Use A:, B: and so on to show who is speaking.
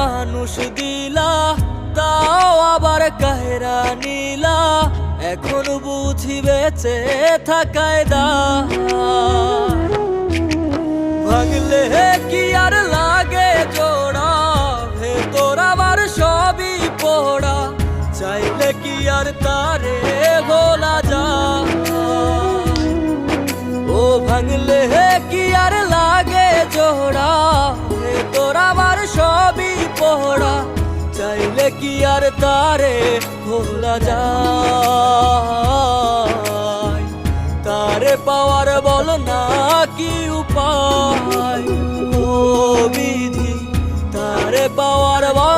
A: মানুষ দিলা, তাও আবার কাহেরা নিলা। এখন বুঝি বেঁচে থাকায় দায়। ভাঙলে কি আর লাগে জোড়া, ভেতর আমার সবই পোড়া। চাইলে কি আর তারে ভোলা যায়? ও ভাঙলে কি আর লাগে জোড়া, ভেতর আমার সবই পোড়া। চাইলে কি আর তারে ভোলা যায়? তারে পাওয়ার বল না কি উপায়? ও বিধি, তারে পাওয়ার বল